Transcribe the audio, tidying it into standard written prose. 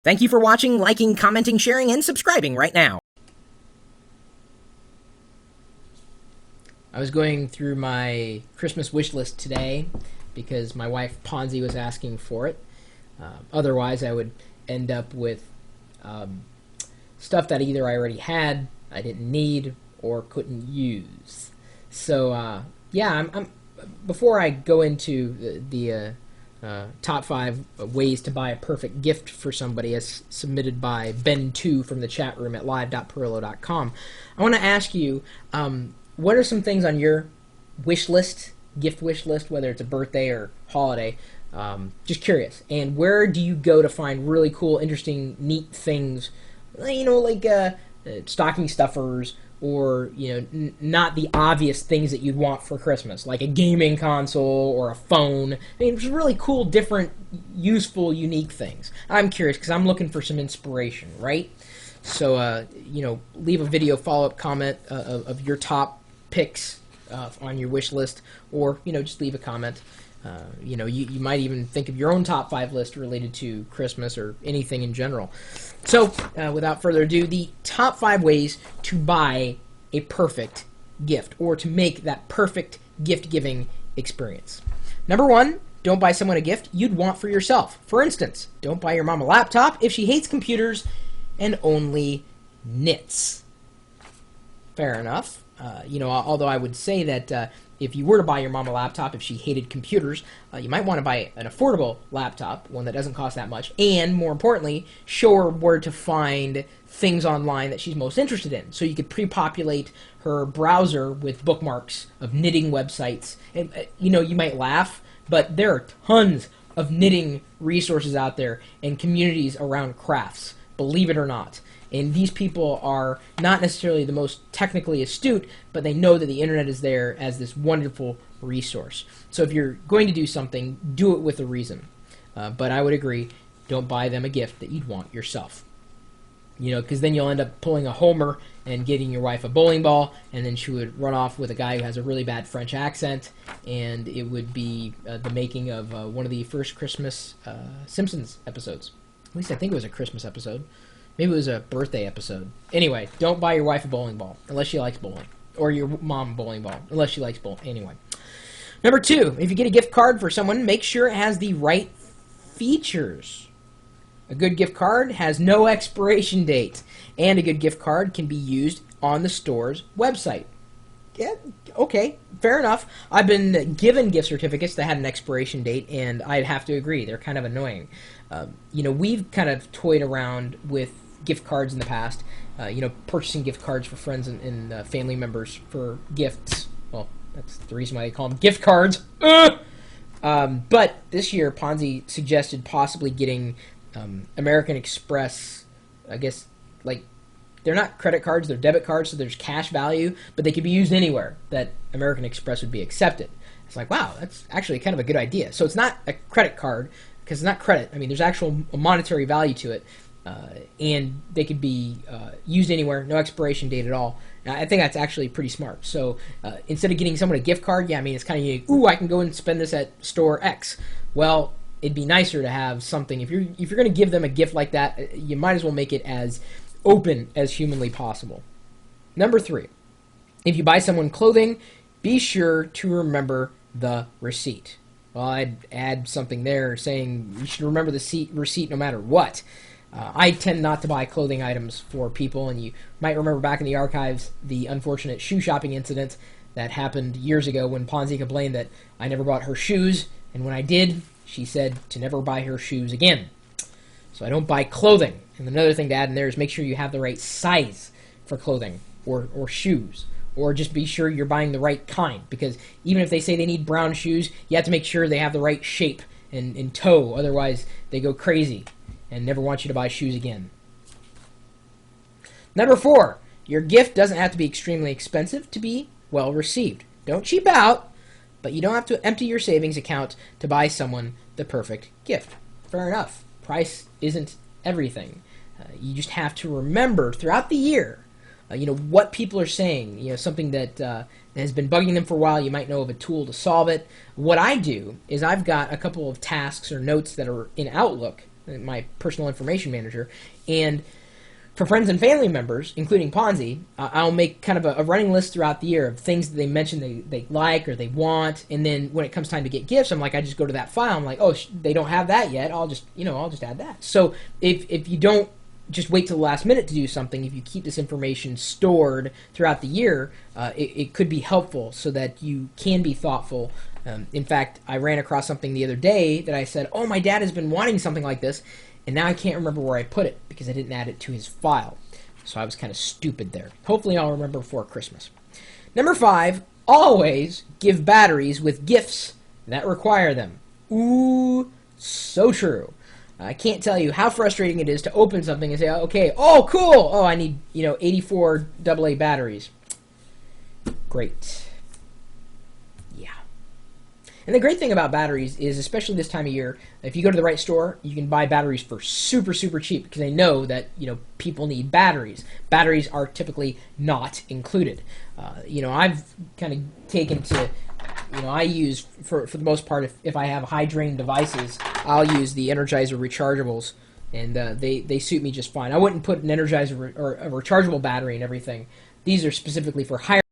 Thank you for watching, liking, commenting, sharing, and subscribing right now. I was going through my Christmas wish list today because my wife Ponzi was asking for it. Otherwise, I would end up with stuff that either I already had, I didn't need, or couldn't use. So yeah, I'm before I go into the top 5 ways to buy a perfect gift for somebody, as submitted by Ben2 from the chat room at live.pirillo.com, I want to ask you, what are some things on your wish list, gift wish list, whether it's a birthday or holiday? Just curious. And where do you go to find really cool, interesting, neat things, like stocking stuffers, or not the obvious things that you'd want for Christmas, like a gaming console or a phone. I mean, it's really cool, different, useful, unique things. I'm curious because I'm looking for some inspiration, right? So leave a video follow-up comment of your top picks on your wish list, or just leave a comment. You might even think of your own top 5 list related to Christmas or anything in general. So, without further ado, the top 5 ways to buy a perfect gift, or to make that perfect gift-giving experience. Number 1, don't buy someone a gift you'd want for yourself. For instance, don't buy your mom a laptop if she hates computers and only knits. Fair enough. Although I would say that if you were to buy your mom a laptop if she hated computers, you might want to buy an affordable laptop, one that doesn't cost that much, and more importantly, show her where to find things online that she's most interested in. So you could pre-populate her browser with bookmarks of knitting websites. And you might laugh, but there are tons of knitting resources out there and communities around crafts, believe it or not. And these people are not necessarily the most technically astute, but they know that the internet is there as this wonderful resource. So if you're going to do something, do it with a reason. But I would agree, don't buy them a gift that you'd want yourself. Because then you'll end up pulling a Homer and getting your wife a bowling ball, and then she would run off with a guy who has a really bad French accent, and it would be the making of one of the first Christmas Simpsons episodes. At least I think it was a Christmas episode. Maybe it was a birthday episode. Anyway, don't buy your wife a bowling ball unless she likes bowling. Or your mom a bowling ball unless she likes bowling. Anyway. Number 2, if you get a gift card for someone, make sure it has the right features. A good gift card has no expiration date. And a good gift card can be used on the store's website. Yeah, okay, fair enough. I've been given gift certificates that had an expiration date, and I'd have to agree, they're kind of annoying. We've kind of toyed around with gift cards in the past, purchasing gift cards for friends and family members for gifts. Well, that's the reason why they call them gift cards. But this year, Ponzi suggested possibly getting American Express, I guess, they're not credit cards, they're debit cards, so there's cash value, but they could be used anywhere that American Express would be accepted. It's like, wow, that's actually kind of a good idea. So it's not a credit card, because it's not credit. I mean, there's actual monetary value to it, and they could be used anywhere, no expiration date at all. And I think that's actually pretty smart. So instead of getting someone a gift card, it's kind of unique. Ooh, I can go and spend this at store X. Well, it'd be nicer to have something. If you're going to give them a gift like that, you might as well make it as open as humanly possible. Number 3, if you buy someone clothing, be sure to remember the receipt. Well, I'd add something there saying you should remember the receipt no matter what. I tend not to buy clothing items for people, and you might remember back in the archives the unfortunate shoe shopping incident that happened years ago when Ponzi complained that I never bought her shoes, and when I did, she said to never buy her shoes again. So I don't buy clothing. And another thing to add in there is make sure you have the right size for clothing or shoes. Or just be sure you're buying the right kind. Because even if they say they need brown shoes, you have to make sure they have the right shape and toe. Otherwise, they go crazy and never want you to buy shoes again. Number 4, your gift doesn't have to be extremely expensive to be well received. Don't cheap out, but you don't have to empty your savings account to buy someone the perfect gift. Fair enough. Price isn't everything. You just have to remember throughout the year, what people are saying, something that has been bugging them for a while. You might know of a tool to solve it. What I do is I've got a couple of tasks or notes that are in Outlook my personal information manager. And for friends and family members, including Ponzi, I'll make kind of a running list throughout the year of things that they mention they like or they want. And then when it comes time to get gifts, I'm like, I just go to that file. I'm like, oh, they don't have that yet. I'll just add that. So if you don't just wait till the last minute to do something, if you keep this information stored throughout the year, it could be helpful so that you can be thoughtful. In fact, I ran across something the other day that I said, oh, my dad has been wanting something like this, and now I can't remember where I put it because I didn't add it to his file. So I was kind of stupid there. Hopefully I'll remember before Christmas. Number 5, always give batteries with gifts that require them. Ooh, so true. I can't tell you how frustrating it is to open something and say, okay, oh, cool. Oh, I need, 84 AA batteries. Great. Yeah. And the great thing about batteries is, especially this time of year, if you go to the right store, you can buy batteries for super, super cheap because they know that, people need batteries. Batteries are typically not included. I've kind of taken to, I use, for the most part, if I have high drain devices, I'll use the Energizer rechargeables, and they suit me just fine. I wouldn't put an Energizer or a rechargeable battery in everything. These are specifically for higher